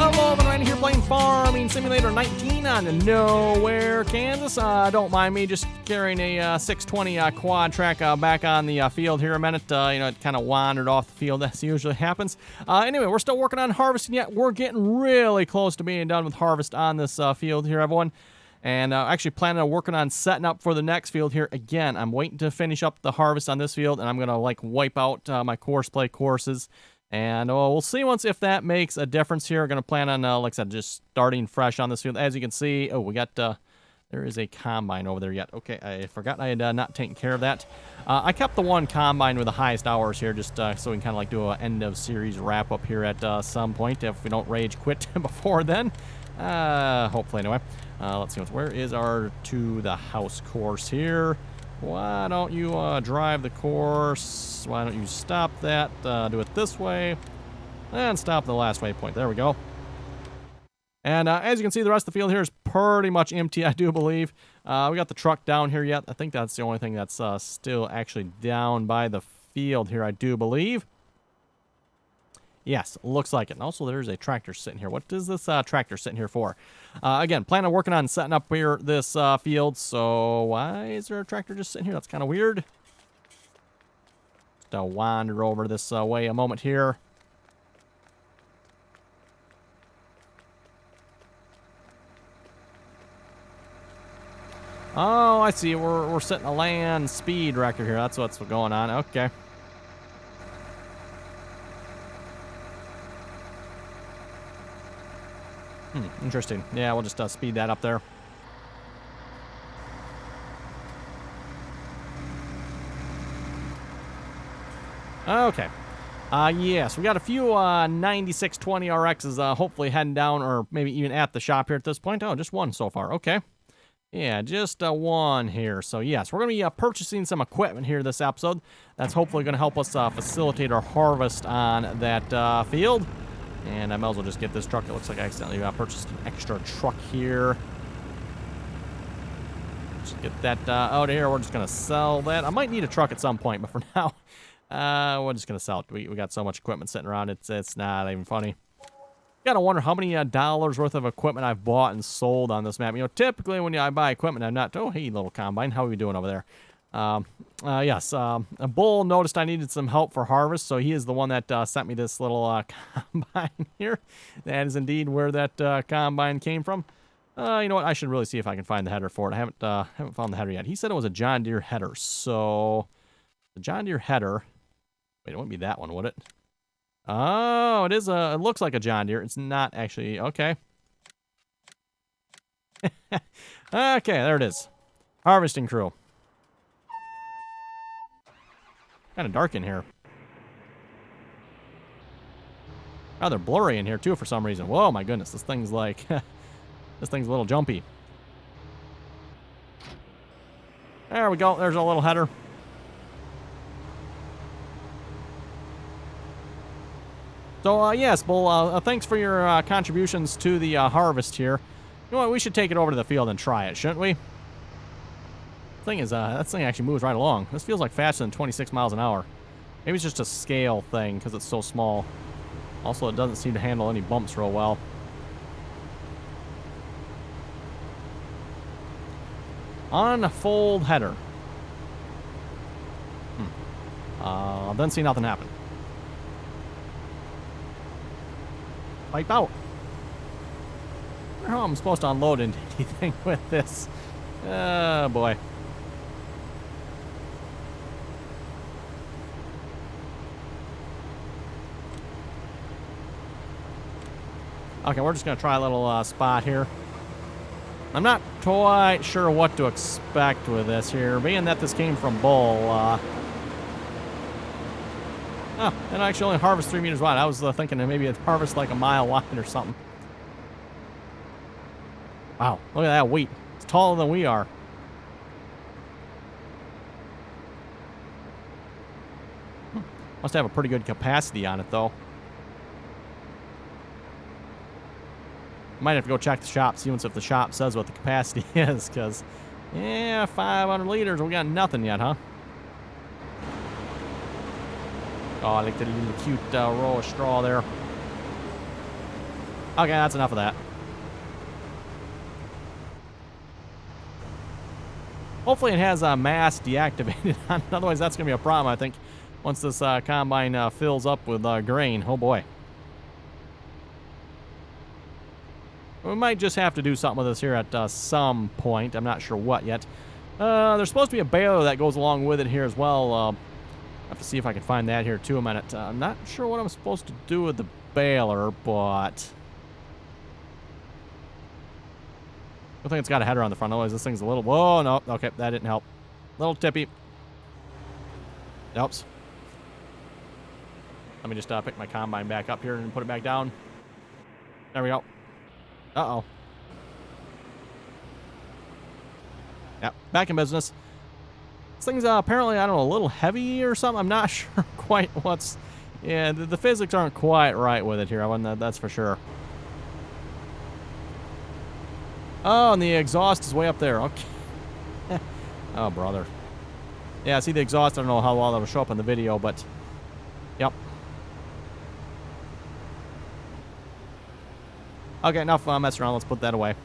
Hello, Ryan here playing Farming Simulator 19 on Nowhere, Kansas. Don't mind me just carrying a 620 quad track back on the field here a minute. It kind of wandered off the field as usually happens. Anyway, we're still working on harvesting yet. We're getting really close to being done with harvest on this field here, everyone. And actually planning on working on setting up for the next field here. Again, I'm waiting to finish up the harvest on this field, and I'm going to wipe out my Courseplay courses. And we'll see once if that makes a difference here. We're going to plan on, like I said, just starting fresh on this field. As you can see, we got, there is a combine over there yet. Okay, I forgot I had not taken care of that. I kept the one combine with the highest hours here just so we can kind of do an end of series wrap up here at some point if we don't rage quit before then. Hopefully anyway. Let's see, where is our to the house course here? Why don't you drive the course? Why don't you stop that? Do it this way. And stop the last waypoint. There we go. And as you can see, the rest of the field here is pretty much empty, I do believe. We got the truck down here yet. I think that's the only thing that's still actually down by the field here, I do believe. Yes, looks like it. And also, there's a tractor sitting here. What is this tractor sitting here for? Again, plan on working on setting up here this field. So why is there a tractor just sitting here? That's kind of weird. Just wander over this way a moment here. Oh, I see. We're setting a land speed record here. That's what's going on. Okay. Interesting. Yeah, we'll just speed that up there. Okay. Yes, we got a few 9620 RXs hopefully heading down or maybe even at the shop here at this point. Oh, just one so far. Okay. Yeah, just one here. So, yes, we're going to be purchasing some equipment here this episode. That's hopefully going to help us facilitate our harvest on that field. And I might as well just get this truck. It looks like I accidentally purchased an extra truck here. Just get that out of here. We're just going to sell that. I might need a truck at some point, but for now, we're just going to sell it. We got so much equipment sitting around, it's not even funny. Gotta wonder how many dollars worth of equipment I've bought and sold on this map. Typically when I buy equipment, I'm not... Oh, hey, little combine. How are you doing over there? Yes, a bull noticed I needed some help for harvest, so he is the one that sent me this little combine here. That is indeed where that combine came from. You know what? I should really see if I can find the header for it. I haven't found the header yet. He said it was a John Deere header, so the John Deere header. Wait, it wouldn't be that one, would it? Oh, it is a. It looks like a John Deere. It's not actually. Okay. Okay, there it is. Harvesting crew. Kind of dark in here. Rather blurry in here too for some reason. Whoa, my goodness, this thing's like, this thing's a little jumpy. There we go. There's a little header. So yes, Bull. Thanks for your contributions to the harvest here. You know what? We should take it over to the field and try it, shouldn't we? Thing is, that thing actually moves right along. This feels like faster than 26 miles an hour. Maybe it's just a scale thing because it's so small. Also, it doesn't seem to handle any bumps real well. Unfold header. Didn't see nothing happen. Wipe out. I don't know how I'm supposed to unload anything with this. Oh, boy. Okay, we're just going to try a little spot here. I'm not quite sure what to expect with this here, being that this came from Bull. Oh, and I actually only harvest 3 meters wide. I was thinking that maybe it'd harvest like a mile wide or something. Wow, look at that wheat. It's taller than we are. Must have a pretty good capacity on it, though. Might have to go check the shop, see if the shop says what the capacity is, because Yeah, 500 liters. We got nothing yet, huh? Oh, I like the little cute row of straw there. Okay, that's enough of that. Hopefully it has mass deactivated on. Otherwise, that's going to be a problem, I think, once this combine fills up with grain. Oh, boy. We might just have to do something with this here at some point. I'm not sure what yet. There's supposed to be a baler that goes along with it here as well. I have to see if I can find that here, too, a minute. I'm not sure what I'm supposed to do with the baler, but I think it's got a header on the front. Otherwise, this thing's a little... Whoa, no. Okay, that didn't help. Little tippy. Oops. Let me just pick my combine back up here and put it back down. There we go. Uh-oh. Yeah, back in business. This thing's apparently, I don't know, a little heavy or something. I'm not sure quite what's... Yeah, the physics aren't quite right with it here. That's for sure. Oh, and the exhaust is way up there. Okay. Oh, brother. Yeah, see the exhaust. I don't know how well that'll show up in the video, but... Yep. Okay, enough messing around. Let's put that away.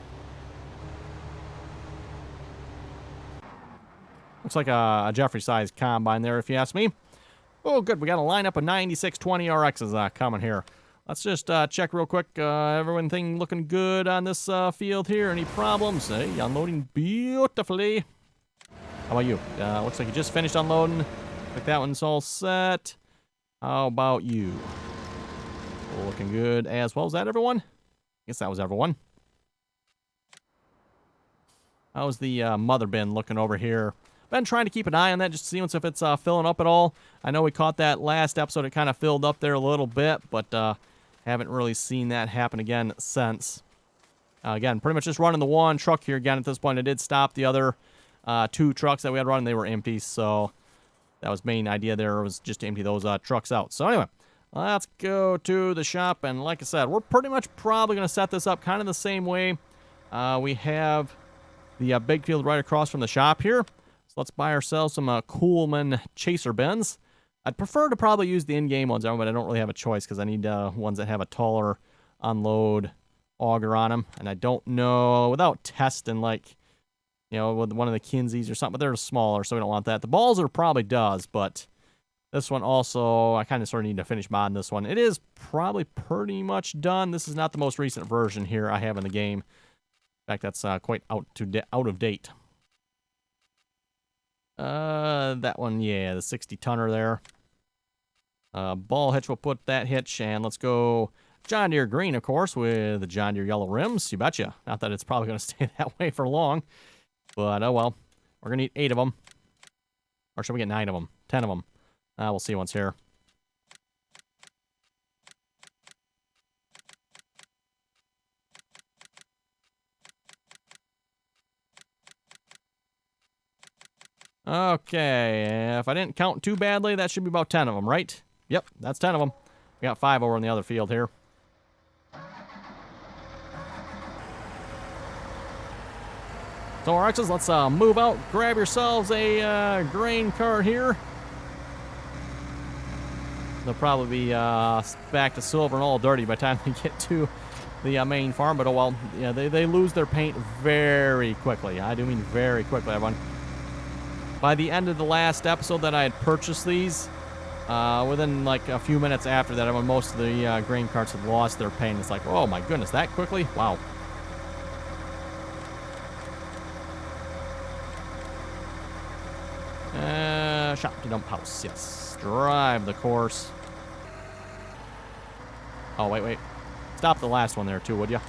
Looks like a Jeffrey-sized combine there, if you ask me. Oh, good. We got a lineup of 9620 RXs coming here. Let's just check real quick. Everything looking good on this field here. Any problems? Hey, unloading beautifully. How about you? Looks like you just finished unloading. Like that one's all set. How about you? Looking good as well. Is that everyone? Guess that was everyone. How's the mother bin looking over here? Been trying to keep an eye on that, just to see if it's filling up at all. I know we caught that last episode. It kind of filled up there a little bit, but haven't really seen that happen again since. Again, pretty much just running the one truck here again at this point. I did stop the other two trucks that we had running. They were empty, so that was main idea there, was just to empty those trucks out. So anyway, let's go to the shop, and like I said, we're pretty much probably going to set this up kind of the same way. We have the big field right across from the shop here. So let's buy ourselves some Coolman chaser bins. I'd prefer to probably use the in-game ones, but I don't really have a choice because I need ones that have a taller unload auger on them. And I don't know, without testing, like, you know, with one of the Kinseys or something, but they're smaller, so we don't want that. The Balzer probably does, but this one also, I kind of sort of need to finish modding this one. It is probably pretty much done. This is not the most recent version here I have in the game. In fact, that's quite out of date. That one, yeah, the 60-tonner there. Ball hitch, we'll put that hitch, and let's go John Deere green, of course, with the John Deere yellow rims. You betcha. Not that it's probably going to stay that way for long, but oh well. We're going to need 8 of them. Or should we get 9 of them? 10 of them. We'll see once here. Okay, if I didn't count too badly, that should be about 10 of them, right? Yep, that's 10 of them. We got 5 over in the other field here. So, RXs, let's move out. Grab yourselves a grain cart here. They'll probably be back to silver and all dirty by the time they get to the main farm. But, oh well, yeah, they lose their paint very quickly. I do mean very quickly, everyone. By the end of the last episode that I had purchased these, within like a few minutes after that, when most of the grain carts had lost their paint, it's like, oh my goodness, that quickly? Wow. Shop to dump house, yes. Drive the course. Oh, wait. Stop the last one there too, would you?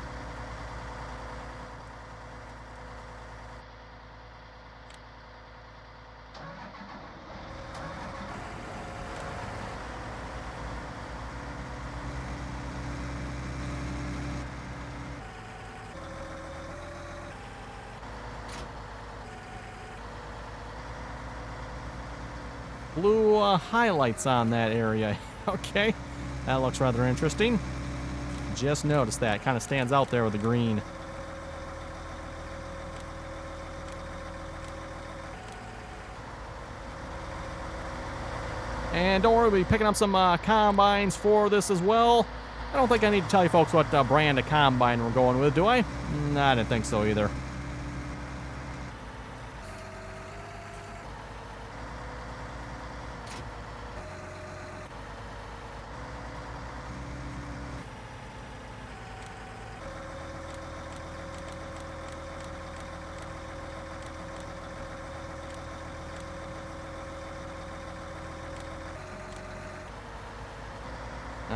Blue highlights on that area. Okay, that looks rather interesting. Just noticed that. Kind of stands out there with the green. And don't worry, we'll be picking up some combines for this as well. I don't think I need to tell you folks what brand of combine we're going with, do I? Nah, I didn't think so either.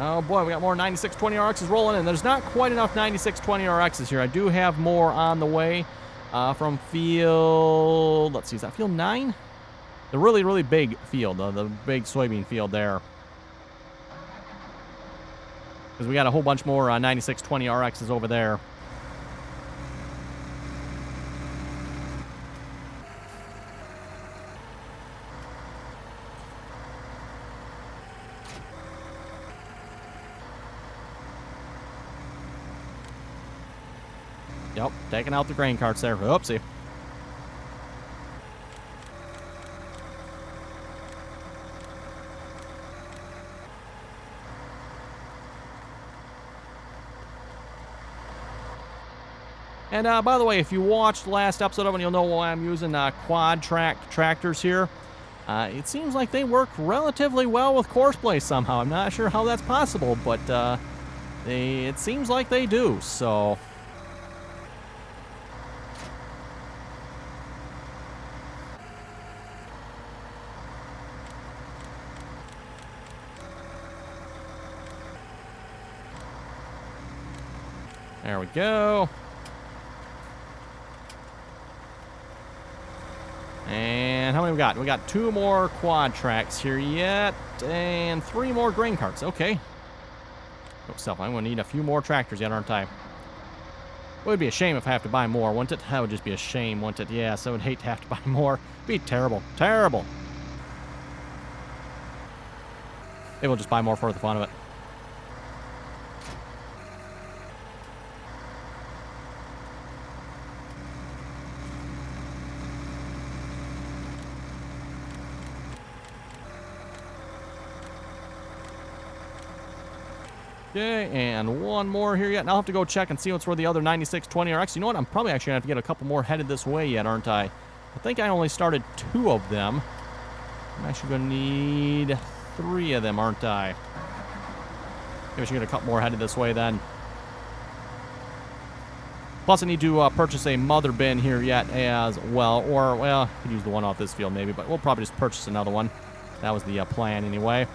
Oh boy, we got more 9620 RXs rolling in. There's not quite enough 9620 RXs here. I do have more on the way from field, let's see, is that field 9? The really, really big field, the big soybean field there. Because we got a whole bunch more 9620 RXs over there. Yep, taking out the grain carts there. Oopsie. And by the way, if you watched the last episode of it, you'll know why I'm using quad track tractors here. It seems like they work relatively well with Courseplay somehow. I'm not sure how that's possible, but it seems like they do, so... There we go. And how many we got? We got 2 more quad tracks here yet, and 3 more grain carts. Okay. I'm going to need a few more tractors yet, aren't I? It would be a shame if I have to buy more, wouldn't it? That would just be a shame, wouldn't it? Yes, I would hate to have to buy more. It'd be terrible. Terrible. Maybe we'll just buy more for the fun of it. Okay, and one more here yet. And I'll have to go check and see what's where the other 9620 RX. You know what? I'm probably actually going to have to get a couple more headed this way yet, aren't I? I think I only started 2 of them. I'm actually going to need 3 of them, aren't I? Maybe I should get a couple more headed this way then. Plus, I need to purchase a mother bin here yet as well. Or, well, I could use the one off this field maybe, but we'll probably just purchase another one. That was the plan anyway.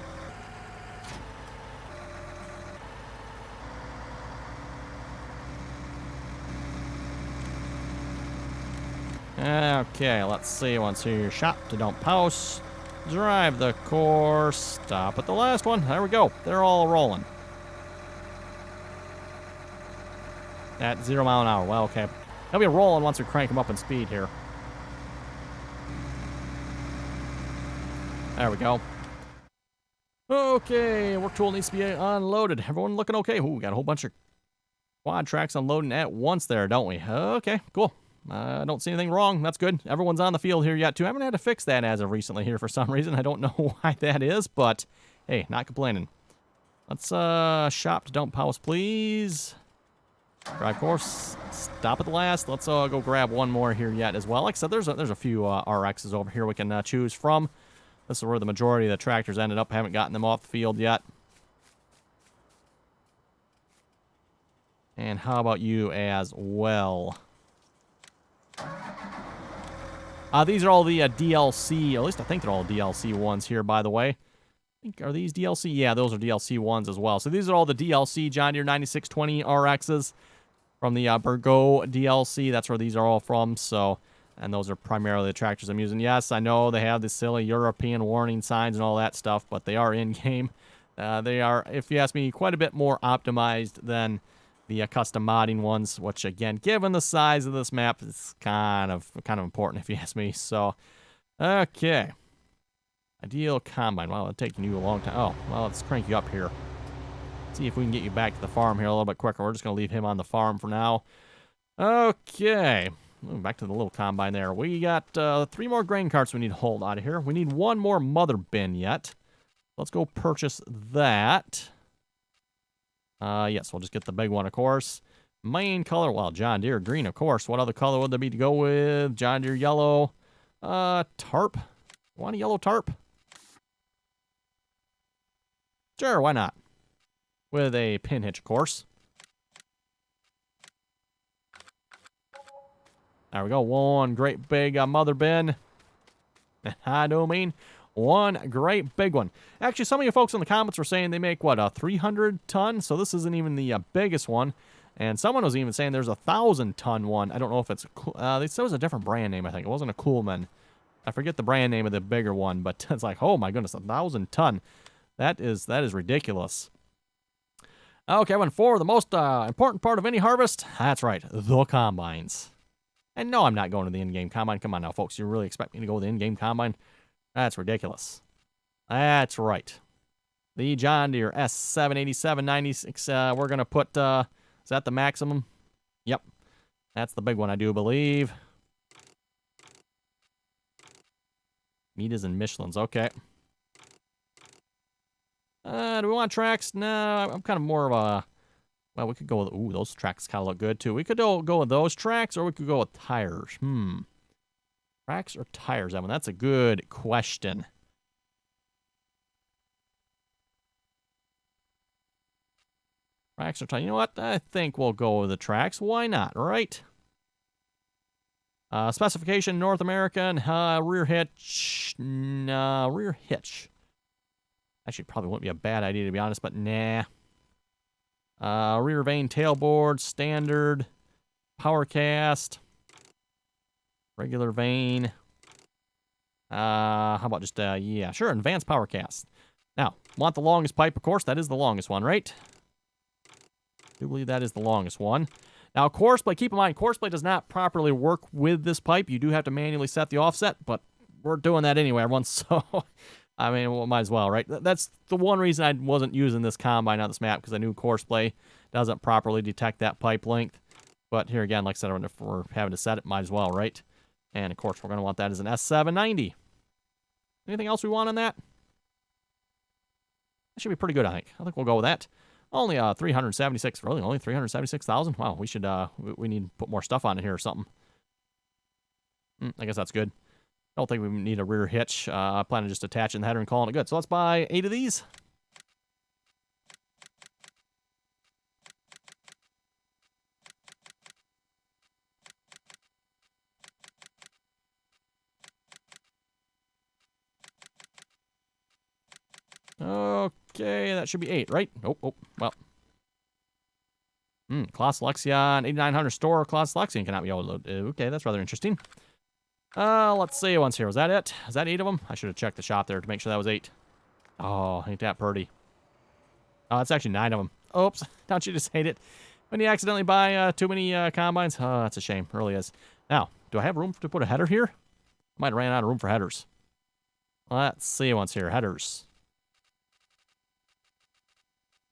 Okay, let's see. Once here, shop to dump house, drive the course, stop at the last one. There we go. They're all rolling. At 0 mile an hour. Well, okay. They'll be rolling once we crank them up in speed here. There we go. Okay, work tool needs to be unloaded. Everyone looking okay? Ooh, we got a whole bunch of quad tracks unloading at once there, don't we? Okay, cool. I don't see anything wrong. That's good. Everyone's on the field here yet, too. I haven't had to fix that as of recently here for some reason. I don't know why that is, but hey, not complaining. Let's shop to dump house, please. Drive course. Stop at the last. Let's go grab one more here yet as well. Like I said, there's a few RXs over here we can choose from. This is where the majority of the tractors ended up. Haven't gotten them off the field yet. And how about you as well? These are all the DLC, at least I think they're all DLC ones here, by the way. I think, are these DLC? Yeah, those are DLC ones as well. So these are all the DLC John Deere 9620 RXs from the Burgo DLC. That's where these are all from. So, and those are primarily the tractors I'm using. Yes, I know they have the silly European warning signs and all that stuff, but they are in-game. They are, if you ask me, quite a bit more optimized than the custom modding ones, which again, given the size of this map, it's kind of important if you ask me. So, okay. Ideal combine. Well, it's taking you a long time. Oh, well, let's crank you up here. See if we can get you back to the farm here a little bit quicker. We're just going to leave him on the farm for now. Okay. Moving back to the little combine there. We got 3 more grain carts we need to hold out of here. We need 1 more mother bin yet. Let's go purchase that. Yes, we'll just get the big one, of course. Main color, well, John Deere green, of course. What other color would there be to go with? John Deere yellow. Tarp. Want a yellow tarp? Sure, why not? With a pin hitch, of course. There we go. One great big mother bin. I don't mean one great big one. Actually, some of you folks in the comments were saying they make, what, a 300-ton? So this isn't even the biggest one. And someone was even saying there's a 1,000-ton one. I don't know if it's they said it was a different brand name, I think. It wasn't a Coolman. I forget the brand name of the bigger one, but it's like, oh my goodness, 1,000-ton. That is ridiculous. Okay, one for the most important part of any harvest. That's right, the combines. And no, I'm not going to the in-game combine. Come on now, folks. You really expect me to go to the in-game combine? That's ridiculous. That's right. The John Deere S78796. We're going to put, is that the maximum? Yep. That's the big one, I do believe. Mitas and Michelins. Okay. Do we want tracks? No, I'm kind of more of a... Well, we could go with... Ooh, those tracks kind of look good, too. We could go with those tracks, or we could go with tires. Tracks or tires, Evan? That's a good question. Tracks or tires? You know what? I think we'll go with the tracks. Why not, right? Specification, North American, rear hitch. No, rear hitch. Actually, probably wouldn't be a bad idea, to be honest, but nah. Rear vane tailboard, standard, power cast, regular vane. How about just, yeah, sure, advanced power cast. Now, want the longest pipe, of course. That is the longest one, right? I do believe that is the longest one. Now, Courseplay, keep in mind, Courseplay does not properly work with this pipe. You do have to manually set the offset, but we're doing that anyway, everyone, so... I mean, well, might as well, right? That's the one reason I wasn't using this combine on this map, because I knew Courseplay doesn't properly detect that pipe length. But here again, like I said, if we're having to set it, might as well, right? And of course, we're going to want that as an S790. Anything else we want on that? That should be pretty good, I think. I think we'll go with that. Only 376, really, only 376,000? Wow, we should, we need to put more stuff on it here or something. I guess that's good. I don't think we need a rear hitch. I plan on just attaching the header and calling it good. So let's buy 8 of these. Okay, that should be 8, right? Oh, well. Class Lexion, 8900 store. Class Lexion cannot be overloaded. Okay, that's rather interesting. Let's see once here. Was that it? Is that 8 of them? I should have checked the shop there to make sure that was 8. Oh, ain't that pretty. Oh, it's actually 9 of them. Oops. Don't you just hate it when you accidentally buy too many combines? Oh, that's a shame. It really is. Now, do I have room to put a header here? I might have ran out of room for headers. Let's see once here. Headers.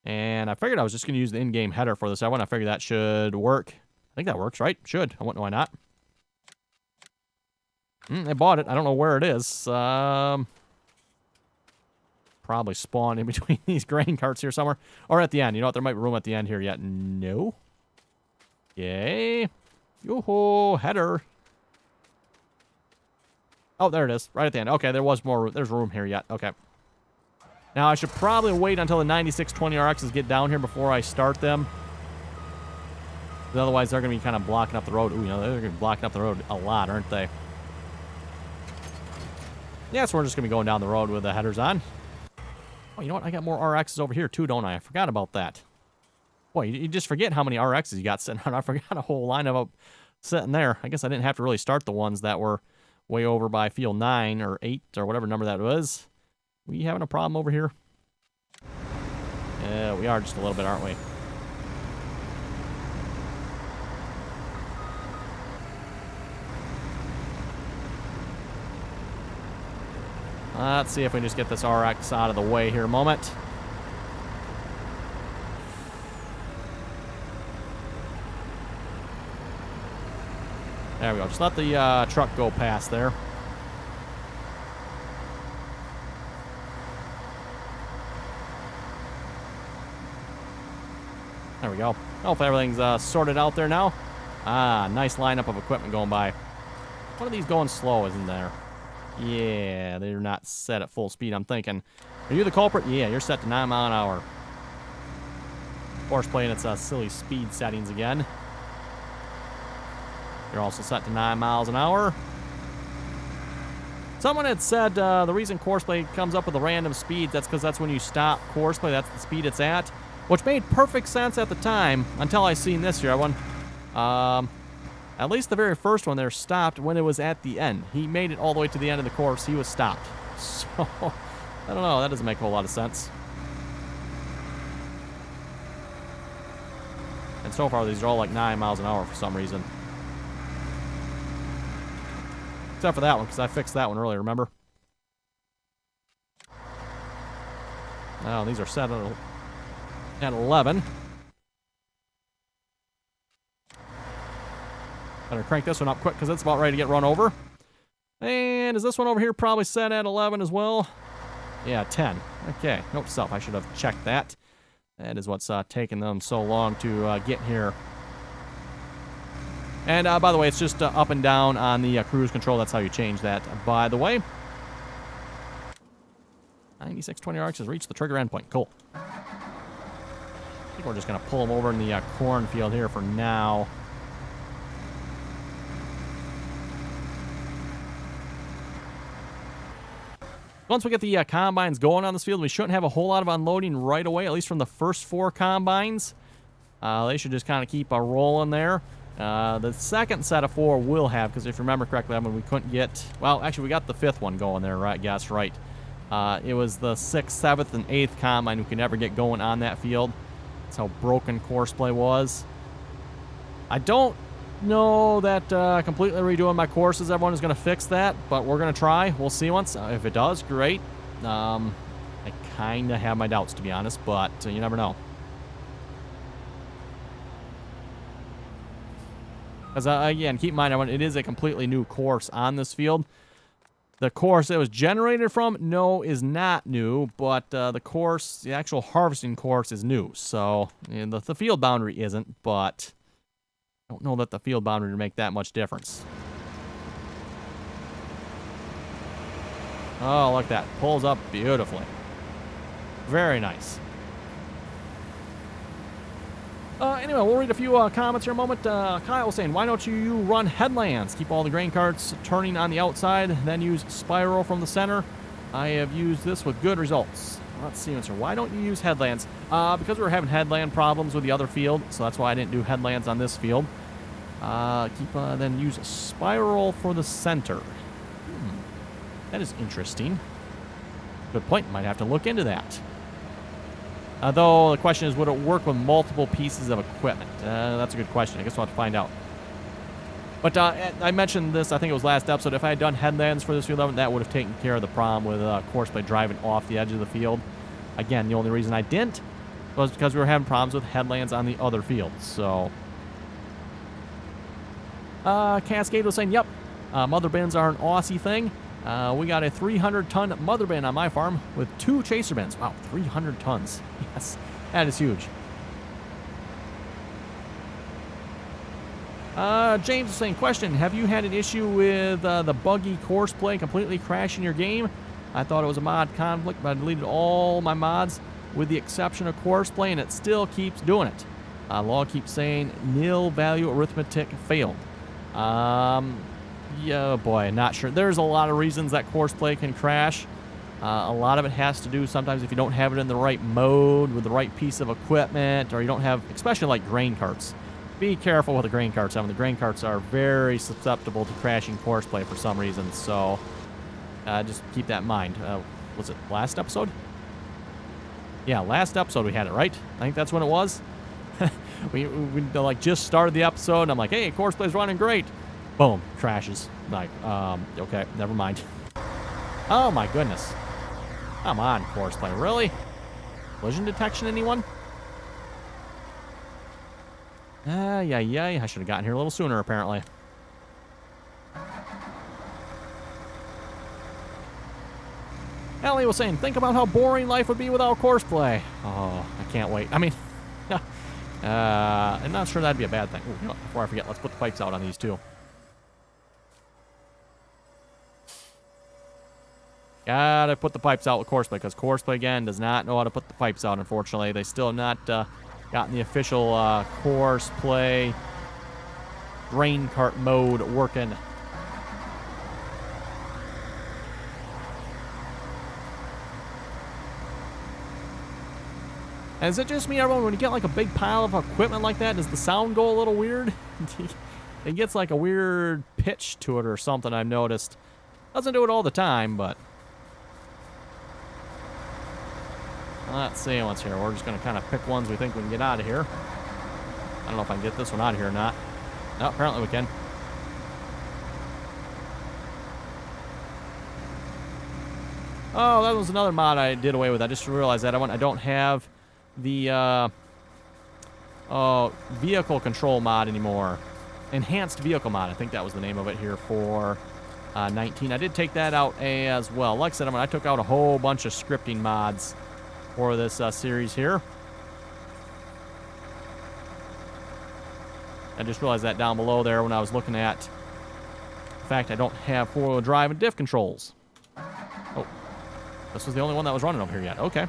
And I figured I was just going to use the in-game header for this one. I figured that should work. I think that works, right? Should. I wouldn't know why not. I bought it. I don't know where it is. Probably spawned in between these grain carts here somewhere. Or at the end. You know what? There might be room at the end here yet. No. Yay. Yoo-hoo. Header. Oh, there it is. Right at the end. Okay, there was more. There's room here yet. Okay. Now, I should probably wait until the 9620 RXs get down here before I start them. Otherwise, they're going to be kind of blocking up the road. Ooh, you know, they're going to be blocking up the road a lot, aren't they? Yeah, so we're just going to be going down the road with the headers on. Oh, you know what? I got more RXs over here, too, don't I? I forgot about that. Boy, you just forget how many RXs you got sitting around. I forgot a whole line of them sitting there. I guess I didn't have to really start the ones that were way over by field 9 or 8 or whatever number that was. We having a problem over here? Yeah, we are just a little bit, aren't we? Let's see if we can just get this RX out of the way here a moment. There we go. Just let the truck go past there. There we go. Hopefully everything's sorted out there now. Ah, nice lineup of equipment going by. One of these going slow, isn't there? Yeah, they're not set at full speed, I'm thinking. Are you the culprit? Yeah, you're set to 9 mile an hour. Courseplay in its silly speed settings again. You're also set to 9 miles an hour. Someone had said the reason Courseplay comes up with a random speed, that's because that's when you stop Courseplay, that's the speed it's at. Which made perfect sense at the time, until I seen this here one. At least the very first one there stopped when it was at the end. He made it all the way to the end of the course, he was stopped. So, I don't know, that doesn't make a whole lot of sense. And so far, these are all like 9 miles an hour for some reason. Except for that one, because I fixed that one earlier, remember? Now, these are set at 11. Better crank this one up quick, because it's about ready to get run over. And is this one over here probably set at 11 as well? Yeah, 10. Okay, note to self, I should have checked that. That is what's taking them so long to get here. And by the way, it's just up and down on the cruise control. That's how you change that, by the way. 9620 RX has reached the trigger endpoint. Cool. I think we're just going to pull them over in the cornfield here for now. Once we get the combines going on this field, we shouldn't have a whole lot of unloading right away, at least from the first 4 combines. They should just kind of keep rolling there. The second set of 4 will have, because if you remember correctly, I mean, we couldn't get... Well, actually, we got the 5th one going there, right? Yes, right. It was the 6th, 7th, and 8th combine we could never get going on that field. That's how broken Courseplay was. I don't know that completely redoing my courses, everyone is going to fix that, but we're going to try. We'll see once. If it does, great. I kind of have my doubts, to be honest, but you never know. Because, again, keep in mind, it is a completely new course on this field. The course it was generated from, no, is not new, but the course, the actual harvesting course is new. So, the field boundary isn't, but I don't know that the field boundary would make that much difference. Oh, look at that. Pulls up beautifully. Very nice. Anyway, we'll read a few comments here in a moment. Kyle was saying, why don't you run headlands? Keep all the grain carts turning on the outside, then use spiral from the center. I have used this with good results. Let's see, Mr. Why don't you use headlands? Because we were having headland problems with the other field, so that's why I didn't do headlands on this field. Then use spiral for the center. That is interesting. Good point. Might have to look into that. Though the question is, would it work with multiple pieces of equipment? That's a good question. I guess we'll have to find out. But I mentioned this, I think it was last episode. If I had done headlands for this field, that would have taken care of the problem with Courseplay driving off the edge of the field. Again, the only reason I didn't was because we were having problems with headlands on the other fields. So, Cascade was saying, yep, mother bins are an Aussie thing. We got a 300-ton mother bin on my farm with 2 chaser bins. Wow, 300 tons. Yes, that is huge. James is saying, question, have you had an issue with the buggy Courseplay completely crashing your game? I thought it was a mod conflict, but I deleted all my mods with the exception of Courseplay, and it still keeps doing it. Log keeps saying nil value arithmetic failed. Yeah, boy, not sure. There's a lot of reasons that Courseplay can crash. A lot of it has to do sometimes if you don't have it in the right mode with the right piece of equipment, or you don't have, especially like grain carts. Be careful with the grain carts. I mean, the grain carts are very susceptible to crashing Courseplay for some reason, so just keep that in mind. Was it last episode? Yeah, last episode we had it, right? I think that's when it was. we like just started the episode, and I'm like, hey, Courseplay's running great. Boom, crashes. Like, okay, never mind. Oh my goodness. Come on, Courseplay, really? Collision detection, anyone? Yeah, I should have gotten here a little sooner, apparently. Ellie was saying, think about how boring life would be without Courseplay. Oh, I can't wait. I mean, I'm not sure that'd be a bad thing. Ooh, you know, before I forget, let's put the pipes out on these too. Gotta put the pipes out with Courseplay, because Courseplay, again, does not know how to put the pipes out, unfortunately. They still have not gotten the official Courseplay grain cart mode working. And is it just me, everyone, when you get like a big pile of equipment like that, does the sound go a little weird? It gets like a weird pitch to it or something, I've noticed. Doesn't do it all the time, but... Let's see what's here. We're just going to kind of pick ones we think we can get out of here. I don't know if I can get this one out of here or not. No, apparently we can. Oh, that was another mod I did away with. I just realized that I don't have the vehicle control mod anymore. Enhanced vehicle mod, I think that was the name of it here for 19. I did take that out as well. Like I said, I took out a whole bunch of scripting mods for this series here. I just realized that down below there when I was looking at the fact I don't have four-wheel drive and diff controls. Oh, this was the only one that was running over here yet. Okay.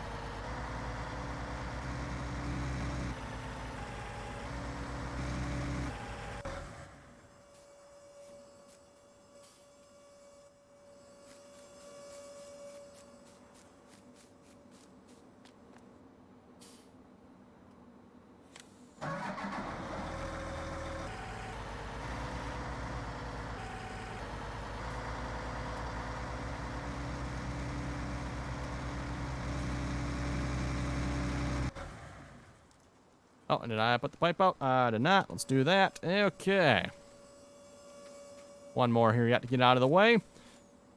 Oh, did I put the pipe out? I did not. Let's do that. Okay. One more here yet to get out of the way.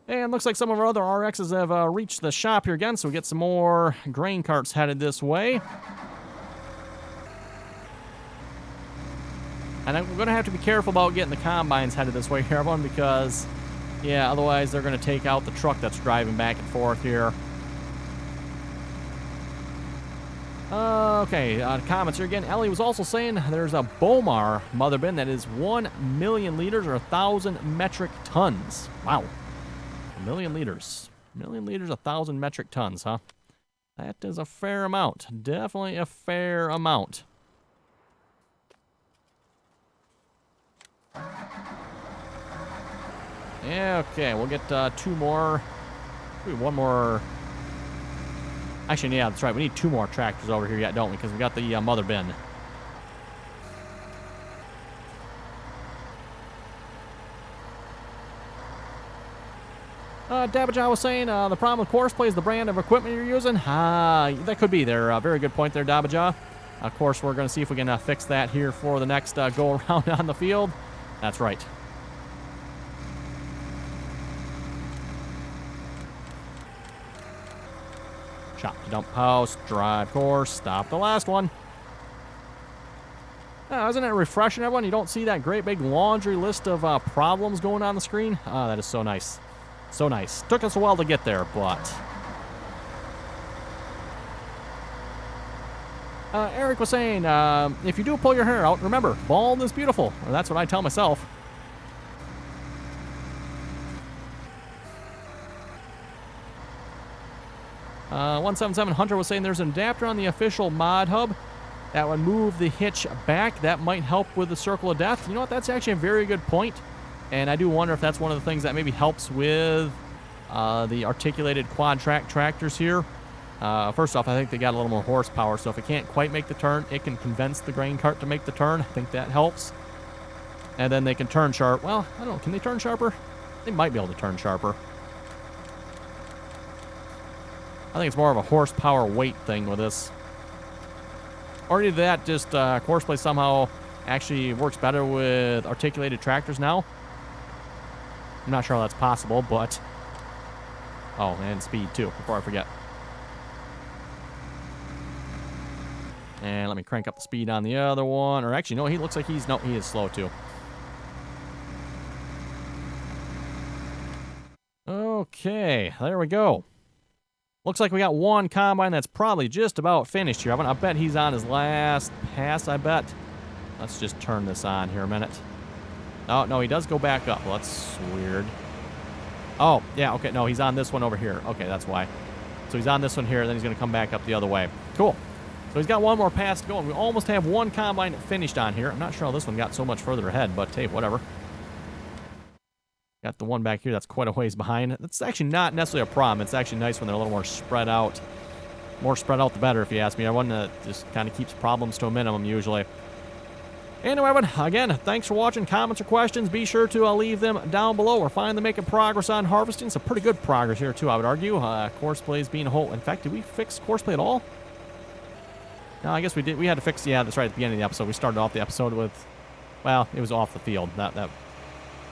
And looks like some of our other RXs have reached the shop here again, so we get some more grain carts headed this way. And we're going to have to be careful about getting the combines headed this way here, everyone, because, yeah, otherwise they're going to take out the truck that's driving back and forth here. Okay, comments here again. Ellie was also saying there's a Bomar mother bin that is 1 million liters or 1,000 metric tons. Wow. 1 million liters. 1 million liters, 1,000 metric tons, huh? That is a fair amount. Definitely a fair amount. Okay, we'll get two more. Maybe one more. Actually, yeah, that's right. We need two more tractors over here yet, don't we? Because we got the mother bin. Dabaja was saying the problem with Courseplay is the brand of equipment you're using. That could be there. Very good point there, Dabaja. Of course, we're going to see if we can fix that here for the next go around on the field. That's right. Shop to dump house, drive course, stop the last one. Isn't it refreshing, everyone? You don't see that great big laundry list of problems going on the screen? That is so nice. So nice. Took us a while to get there, but... Eric was saying, if you do pull your hair out, remember, bald is beautiful. Or that's what I tell myself. 177 Hunter was saying there's an adapter on the official mod hub that would move the hitch back. That might help with the circle of death. You know what? That's actually a very good point. And I do wonder if that's one of the things that maybe helps with the articulated quad track tractors here. First off, I think they got a little more horsepower, so if it can't quite make the turn, it can convince the grain cart to make the turn. I think that helps. And then they can turn sharp. Well, I don't know. Can they turn sharper? They might be able to turn sharper. I think it's more of a horsepower weight thing with this. Or either that, just Courseplay somehow actually works better with articulated tractors now. I'm not sure how that's possible, but... Oh, and speed too, before I forget. And let me crank up the speed on the other one. Or actually, no, he looks like he's... No, he is slow too. Okay, there we go. Looks like we got one combine that's probably just about finished here. I bet he's on his last pass, I bet. Let's just turn this on here a minute. Oh, no, he does go back up. Well, that's weird. Oh, yeah, okay. No, he's on this one over here. Okay, that's why. So he's on this one here, and then he's going to come back up the other way. Cool. So he's got one more pass to go, and we almost have one combine finished on here. I'm not sure how this one got so much further ahead, but hey, whatever. Got the one back here that's quite a ways behind. That's actually not necessarily a problem. It's actually nice when they're a little more spread out. More spread out, the better, if you ask me. One that just kind of keeps problems to a minimum, usually. Anyway, again, thanks for watching. Comments or questions, be sure to leave them down below. We're finally making progress on harvesting. Some pretty good progress here, too, I would argue. Courseplay is being a whole... In fact, did we fix Courseplay at all? No, I guess we did. We had to fix... Yeah, that's right, at the beginning of the episode. We started off the episode with... Well, it was off the field. That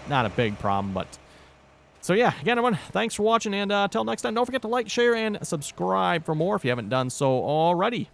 not a big problem, but... So, yeah, again, everyone, thanks for watching, and until next time, don't forget to like, share, and subscribe for more if you haven't done so already.